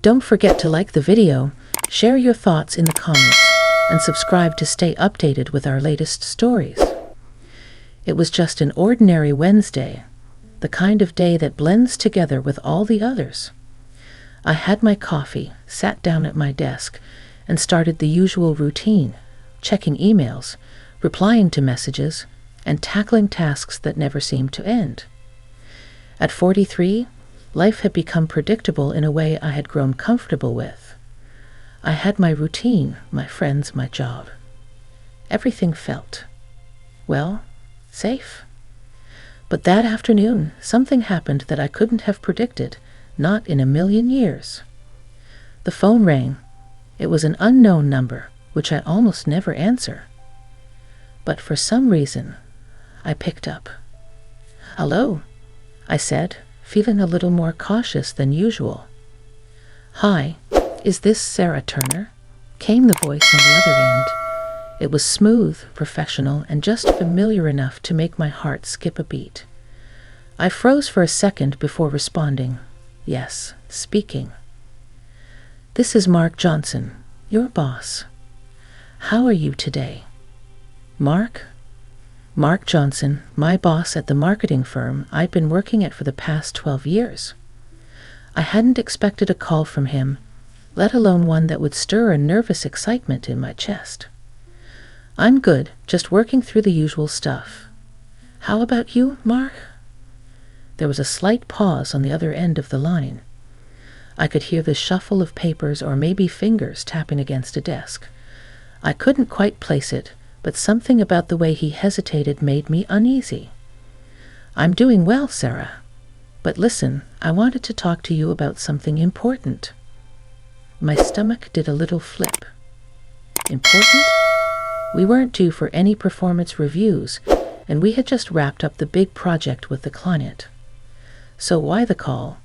Don't forget to like the video, share your thoughts in the comments, and subscribe to stay updated with our latest stories. It was just an ordinary Wednesday, the kind of day that blends together with all the others. I had my coffee, sat down at my desk, and started the usual routine, checking emails, replying to messages, and tackling tasks that never seemed to end. At 43, life had become predictable in a way I had grown comfortable with. I had my routine, my friends, my job. Everything felt, well, safe. But that afternoon, something happened that I couldn't have predicted, not in a million years. The phone rang. It was an unknown number, which I almost never answer. But for some reason, I picked up. "Hello," I said, feeling a little more cautious than usual. "Hi, is this Sarah Turner?" came the voice on the other end. It was smooth, professional, and just familiar enough to make my heart skip a beat. I froze for a second before responding. "Yes, speaking." "This is Mark Johnson, your boss. How are you today?" "Mark?" Mark Johnson, my boss at the marketing firm I'd been working at for the past 12 years. I hadn't expected a call from him, let alone one that would stir a nervous excitement in my chest. "I'm good, just working through the usual stuff. How about you, Mark?" There was a slight pause on the other end of the line. I could hear the shuffle of papers or maybe fingers tapping against a desk. I couldn't quite place it, but something about the way he hesitated made me uneasy. "I'm doing well, Sarah. But listen, I wanted to talk to you about something important." My stomach did a little flip. Important? We weren't due for any performance reviews, and we had just wrapped up the big project with the client. So why the call?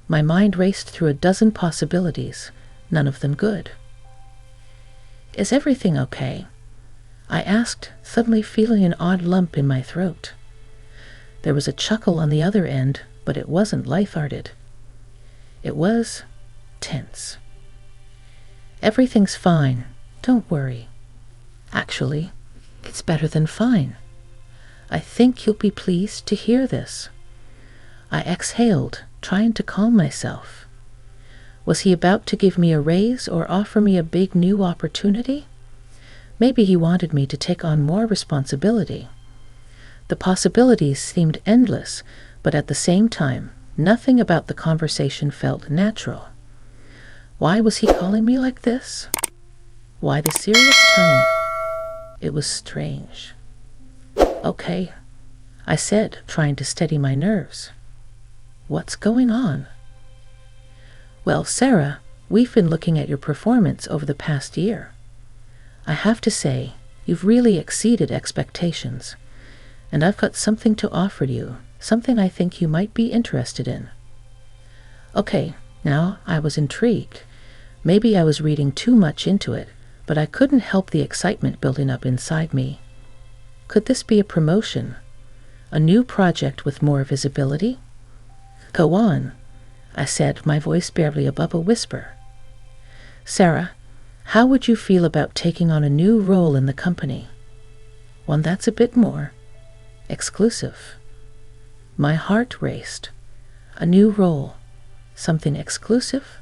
My mind raced through a dozen possibilities, none of them good. "Is everything okay?" I asked, suddenly feeling an odd lump in my throat. There was a chuckle on the other end, but it wasn't lighthearted. It was tense. "Everything's fine. Don't worry. Actually, it's better than fine. I think you'll be pleased to hear this." I exhaled, trying to calm myself. Was he about to give me a raise or offer me a big new opportunity? Maybe he wanted me to take on more responsibility. The possibilities seemed endless, but at the same time, nothing about the conversation felt natural. Why was he calling me like this? Why the serious tone? It was strange. "Okay," I said, trying to steady my nerves. "What's going on?" "Well, Sarah, we've been looking at your performance over the past year. I have to say, you've really exceeded expectations, and I've got something to offer you, something I think you might be interested in." Okay, now I was intrigued. Maybe I was reading too much into it, but I couldn't help the excitement building up inside me. Could this be a promotion? A new project with more visibility? "Go on," I said, my voice barely above a whisper. "Sarah, how would you feel about taking on a new role in the company? One that's a bit more exclusive." My heart raced. A new role, something exclusive?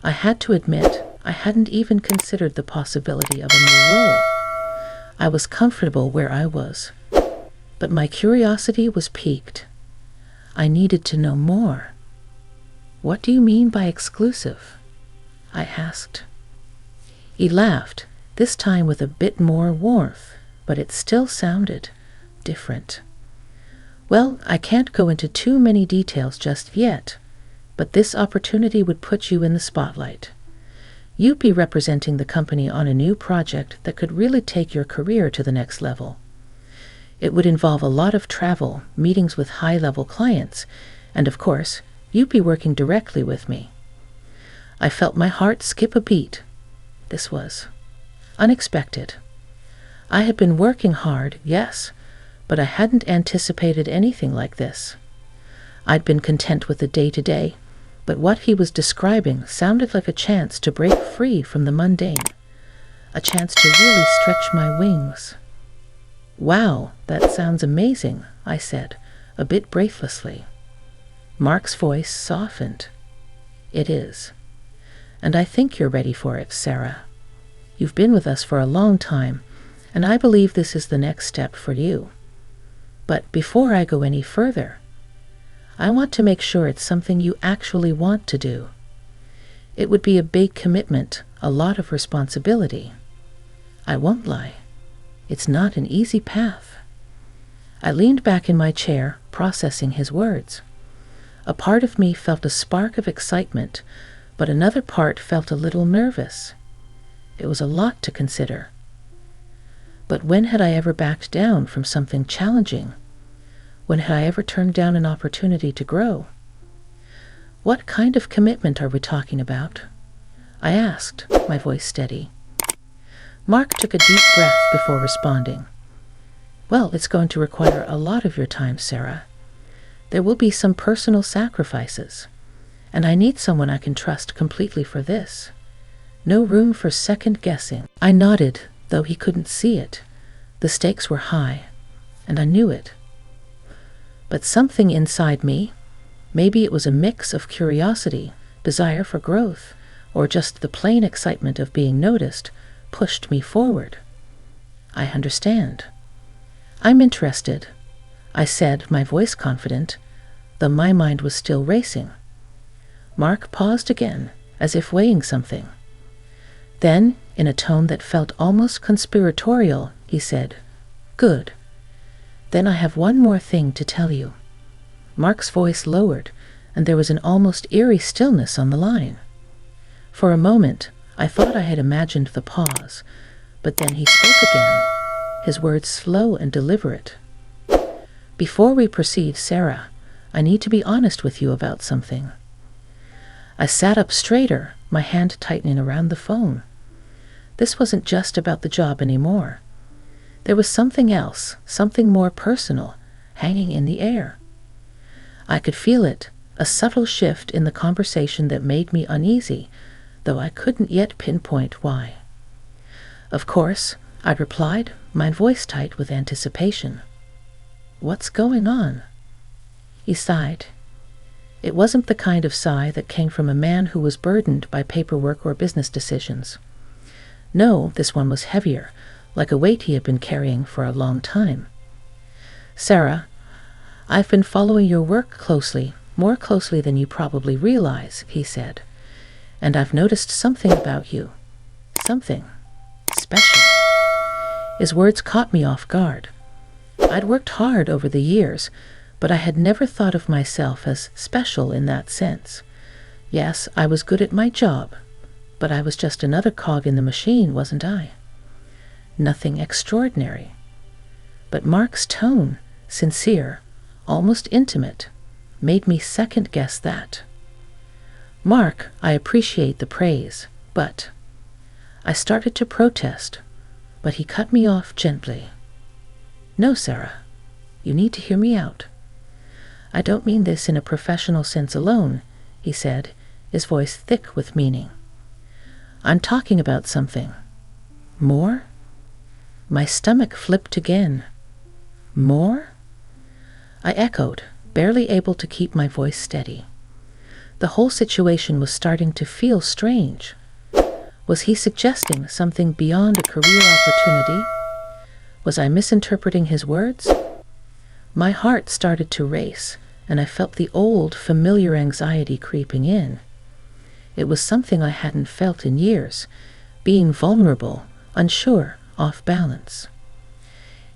I had to admit, I hadn't even considered the possibility of a new role. I was comfortable where I was, but my curiosity was piqued. I needed to know more. "What do you mean by exclusive?" I asked. He laughed, this time with a bit more warmth, but it still sounded different. "Well, I can't go into too many details just yet, but this opportunity would put you in the spotlight. You'd be representing the company on a new project that could really take your career to the next level. It would involve a lot of travel, meetings with high-level clients, and of course, you'd be working directly with me." I felt my heart skip a beat. This was unexpected. I had been working hard, yes, but I hadn't anticipated anything like this. I'd been content with the day-to-day, But what he was describing sounded like a chance to break free from the mundane, a chance to really stretch my wings. "Wow, that sounds amazing," I said, a bit breathlessly. Mark's voice softened. "It is. And I think you're ready for it, Sarah. You've been with us for a long time, and I believe this is the next step for you. But before I go any further, I want to make sure it's something you actually want to do. It would be a big commitment, a lot of responsibility. I won't lie. It's not an easy path." I leaned back in my chair, processing his words. A part of me felt a spark of excitement, but another part felt a little nervous. It was a lot to consider. But when had I ever backed down from something challenging? When had I ever turned down an opportunity to grow? "What kind of commitment are we talking about?" I asked, my voice steady. Mark took a deep breath before responding. "Well, it's going to require a lot of your time, Sarah. There will be some personal sacrifices, and I need someone I can trust completely for this. No room for second guessing." I nodded, though he couldn't see it. The stakes were high, and I knew it. But something inside me, maybe it was a mix of curiosity, desire for growth, or just the plain excitement of being noticed, pushed me forward. "I understand. I'm interested," I said, my voice confident, though my mind was still racing. Mark paused again, as if weighing something. Then, in a tone that felt almost conspiratorial, he said, "Good. Then I have one more thing to tell you." Mark's voice lowered, and there was an almost eerie stillness on the line. For a moment, I thought I had imagined the pause, but then he spoke again, his words slow and deliberate. "Before we proceed, Sarah, I need to be honest with you about something." I sat up straighter, my hand tightening around the phone. This wasn't just about the job anymore. There was something else, something more personal, hanging in the air. I could feel it, a subtle shift in the conversation that made me uneasy, though I couldn't yet pinpoint why. "Of course," I replied, my voice tight with anticipation. "What's going on?" He sighed. It wasn't the kind of sigh that came from a man who was burdened by paperwork or business decisions. No, this one was heavier, like a weight he had been carrying for a long time. "Sarah, I've been following your work closely, more closely than you probably realize," he said. "And I've noticed something about you. Something special." His words caught me off guard. I'd worked hard over the years, but I had never thought of myself as special in that sense. Yes, I was good at my job, but I was just another cog in the machine, wasn't I? Nothing extraordinary. But Mark's tone, sincere, almost intimate, made me second-guess that. "Mark, I appreciate the praise, but—" I started to protest, but he cut me off gently. "No, Sarah, you need to hear me out. I don't mean this in a professional sense alone," he said, his voice thick with meaning. "I'm talking about something more." My stomach flipped again. "More?" I echoed, barely able to keep my voice steady. The whole situation was starting to feel strange. Was he suggesting something beyond a career opportunity? Was I misinterpreting his words? My heart started to race, and I felt the old, familiar anxiety creeping in. It was something I hadn't felt in years, being vulnerable, unsure, off balance.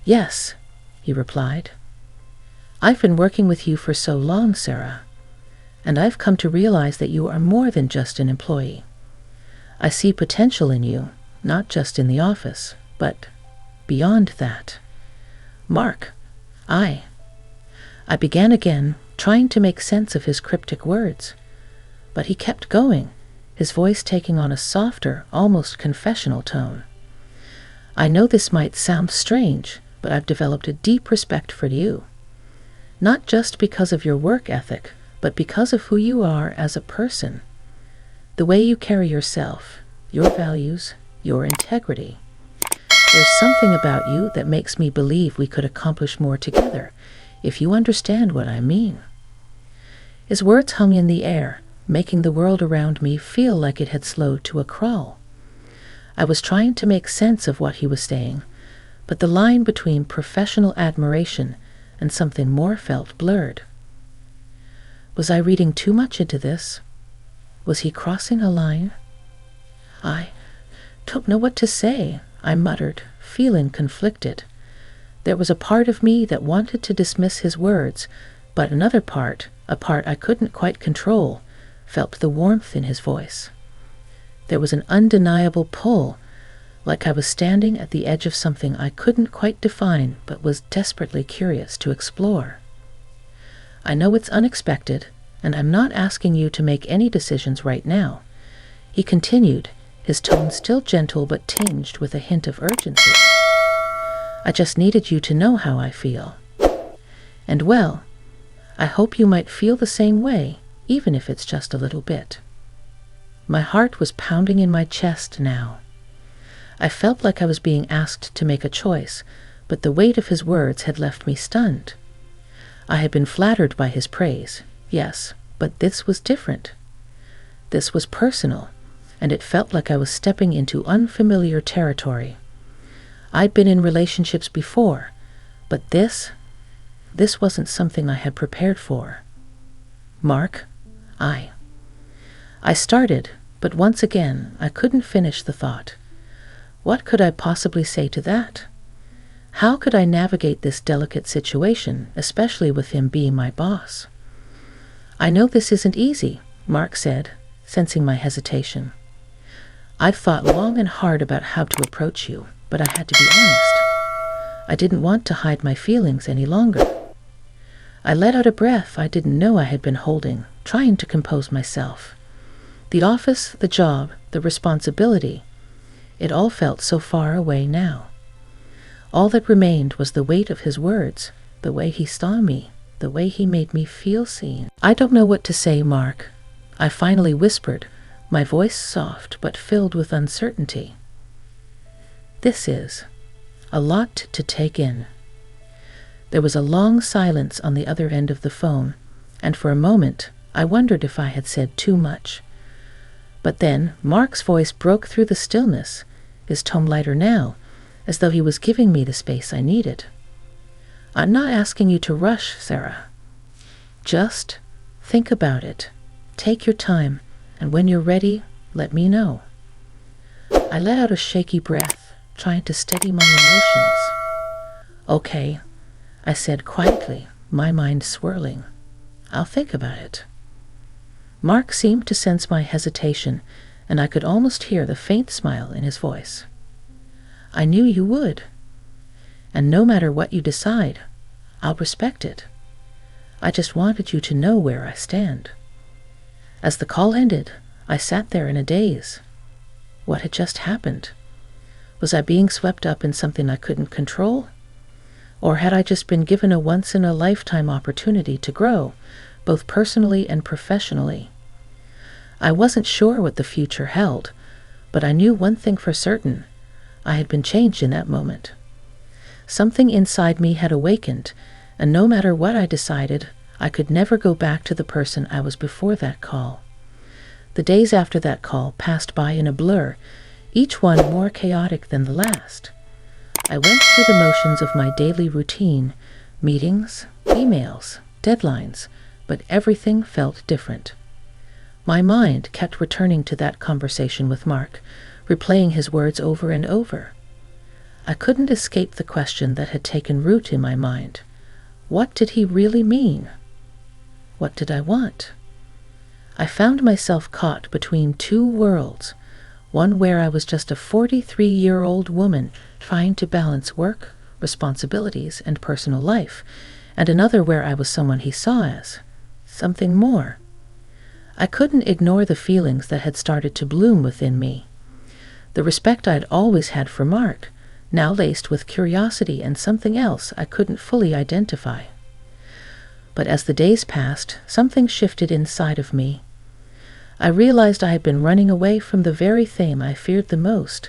"Yes," he replied. "I've been working with you for so long, Sarah, and I've come to realize that you are more than just an employee. I see potential in you, not just in the office, but beyond that. Mark, I began again, trying to make sense of his cryptic words, but he kept going, his voice taking on a softer, almost confessional tone. "I know this might sound strange, but I've developed a deep respect for you. Not just because of your work ethic, but because of who you are as a person, the way you carry yourself, your values, your integrity. There's something about you that makes me believe we could accomplish more together, if you understand what I mean." His words hung in the air, making the world around me feel like it had slowed to a crawl. I was trying to make sense of what he was saying, but the line between professional admiration and something more felt blurred. Was I reading too much into this? Was he crossing a line? "I don't know what to say," I muttered, feeling conflicted. There was a part of me that wanted to dismiss his words, but another part, a part I couldn't quite control, felt the warmth in his voice. There was an undeniable pull, like I was standing at the edge of something I couldn't quite define but was desperately curious to explore. "I know it's unexpected, and I'm not asking you to make any decisions right now," he continued, his tone still gentle but tinged with a hint of urgency. "I just needed you to know how I feel. And well, I hope you might feel the same way, even if it's just a little bit." My heart was pounding in my chest now. I felt like I was being asked to make a choice, but the weight of his words had left me stunned. I had been flattered by his praise, yes, but this was different. This was personal, and it felt like I was stepping into unfamiliar territory. I'd been in relationships before, but this wasn't something I had prepared for. "Mark, I started, but once again I couldn't finish the thought. What could I possibly say to that? How could I navigate this delicate situation, especially with him being my boss? "I know this isn't easy," Mark said, sensing my hesitation. "I've thought long and hard about how to approach you, but I had to be honest. I didn't want to hide my feelings any longer." I let out a breath I didn't know I had been holding, trying to compose myself. The office, the job, the responsibility, it all felt so far away now. All that remained was the weight of his words, the way he saw me, the way he made me feel seen. "I don't know what to say, Mark," I finally whispered, my voice soft but filled with uncertainty. "This is a lot to take in." There was a long silence on the other end of the phone, and for a moment I wondered if I had said too much. But then Mark's voice broke through the stillness, his tone lighter now, as though he was giving me the space I needed. "I'm not asking you to rush, Sarah. Just think about it. Take your time, and when you're ready, let me know." I let out a shaky breath, trying to steady my emotions. "Okay," I said quietly, my mind swirling. "I'll think about it." Mark seemed to sense my hesitation, and I could almost hear the faint smile in his voice. "I knew you would. And no matter what you decide, I'll respect it. I just wanted you to know where I stand." As the call ended, I sat there in a daze. What had just happened? Was I being swept up in something I couldn't control? Or had I just been given a once-in-a-lifetime opportunity to grow, both personally and professionally? I wasn't sure what the future held, but I knew one thing for certain. I had been changed in that moment. Something inside me had awakened, and no matter what I decided, I could never go back to the person I was before that call. The days after that call passed by in a blur, each one more chaotic than the last. I went through the motions of my daily routine, meetings, emails, deadlines, but everything felt different. My mind kept returning to that conversation with Mark, replaying his words over and over. I couldn't escape the question that had taken root in my mind. What did he really mean? What did I want? I found myself caught between two worlds, one where I was just a 43-year-old woman trying to balance work, responsibilities, and personal life, and another where I was someone he saw as something more. I couldn't ignore the feelings that had started to bloom within me. The respect I'd always had for Mark, now laced with curiosity and something else I couldn't fully identify. But as the days passed, something shifted inside of me. I realized I had been running away from the very thing I feared the most,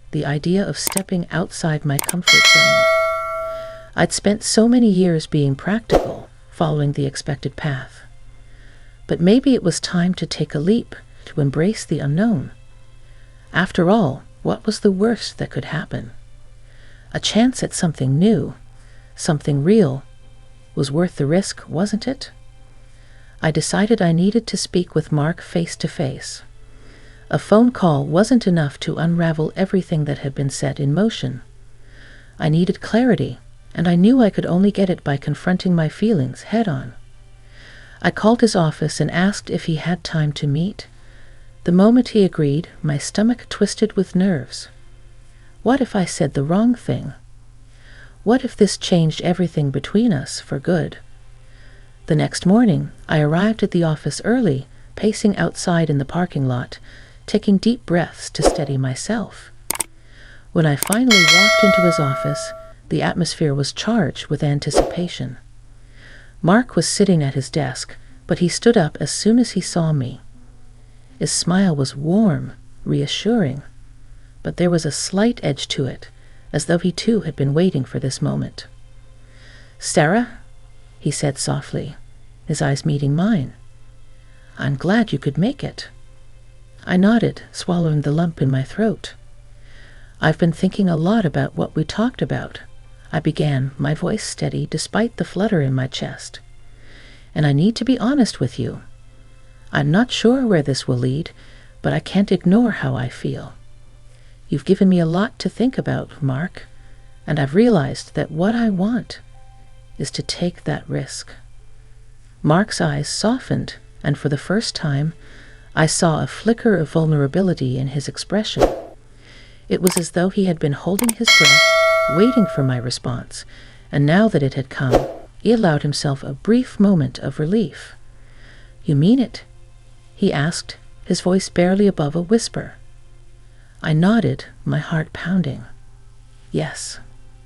the idea of stepping outside my comfort zone. I'd spent so many years being practical, following the expected path. But maybe it was time to take a leap, to embrace the unknown. After all, what was the worst that could happen? A chance at something new, something real, was worth the risk, wasn't it? I decided I needed to speak with Mark face to face. A phone call wasn't enough to unravel everything that had been set in motion. I needed clarity, and I knew I could only get it by confronting my feelings head on. I called his office and asked if he had time to meet. The moment he agreed, my stomach twisted with nerves. What if I said the wrong thing? What if this changed everything between us for good? The next morning, I arrived at the office early, pacing outside in the parking lot, taking deep breaths to steady myself. When I finally walked into his office, the atmosphere was charged with anticipation. Mark was sitting at his desk, but he stood up as soon as he saw me. His smile was warm, reassuring, but there was a slight edge to it, as though he too had been waiting for this moment. "Sarah," he said softly, his eyes meeting mine. "I'm glad you could make it." I nodded, swallowing the lump in my throat. "I've been thinking a lot about what we talked about," I began, my voice steady despite the flutter in my chest. "And I need to be honest with you. I'm not sure where this will lead, but I can't ignore how I feel. You've given me a lot to think about, Mark, and I've realized that what I want is to take that risk." Mark's eyes softened, and for the first time, I saw a flicker of vulnerability in his expression. It was as though he had been holding his breath, waiting for my response, and now that it had come, he allowed himself a brief moment of relief. "You mean it?" he asked, his voice barely above a whisper. I nodded, my heart pounding. "Yes,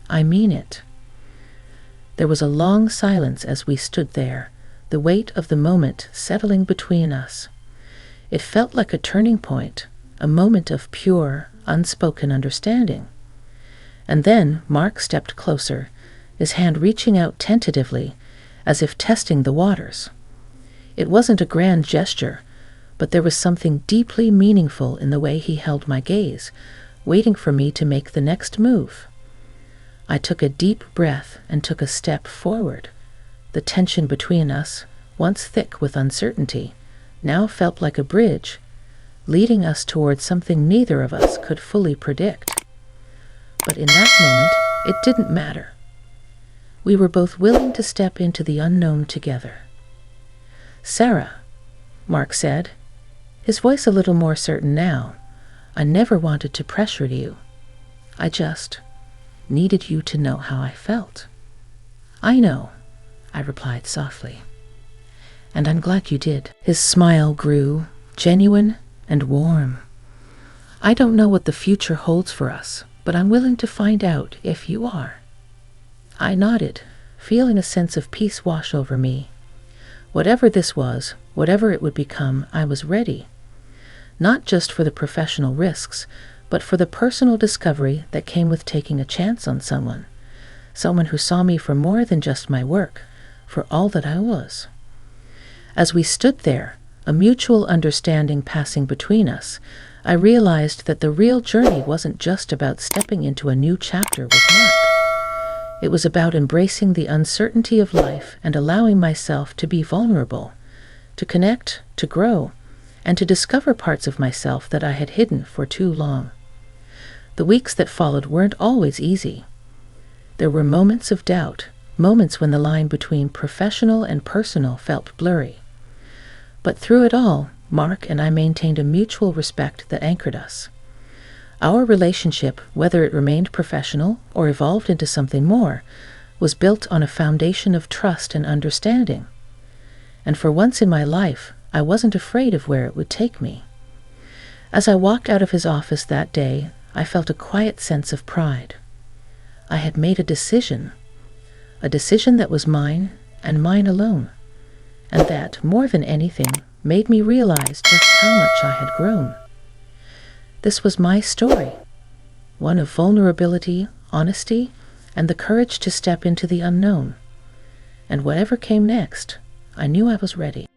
I mean it." There was a long silence as we stood there, the weight of the moment settling between us. It felt like a turning point, a moment of pure, unspoken understanding. And then Mark stepped closer, his hand reaching out tentatively, as if testing the waters. It wasn't a grand gesture, but there was something deeply meaningful in the way he held my gaze, waiting for me to make the next move. I took a deep breath and took a step forward. The tension between us, once thick with uncertainty, now felt like a bridge, leading us towards something neither of us could fully predict. But in that moment, it didn't matter. We were both willing to step into the unknown together. "Sarah," Mark said, his voice a little more certain now, "I never wanted to pressure you. I just needed you to know how I felt." "I know," I replied softly. "And I'm glad you did." His smile grew, genuine and warm. "I don't know what the future holds for us, but I'm willing to find out if you are." I nodded, feeling a sense of peace wash over me. Whatever this was, whatever it would become, I was ready. Not just for the professional risks, but for the personal discovery that came with taking a chance on someone who saw me for more than just my work, for all that I was. As we stood there, a mutual understanding passing between us, I realized that the real journey wasn't just about stepping into a new chapter with Mark. It was about embracing the uncertainty of life and allowing myself to be vulnerable, to connect, to grow, and to discover parts of myself that I had hidden for too long. The weeks that followed weren't always easy. There were moments of doubt, moments when the line between professional and personal felt blurry. But through it all, Mark and I maintained a mutual respect that anchored us. Our relationship, whether it remained professional or evolved into something more, was built on a foundation of trust and understanding. And for once in my life, I wasn't afraid of where it would take me. As I walked out of his office that day, I felt a quiet sense of pride. I had made a decision that was mine and mine alone. And that, more than anything, made me realize just how much I had grown. This was my story, one of vulnerability, honesty, and the courage to step into the unknown. And whatever came next, I knew I was ready.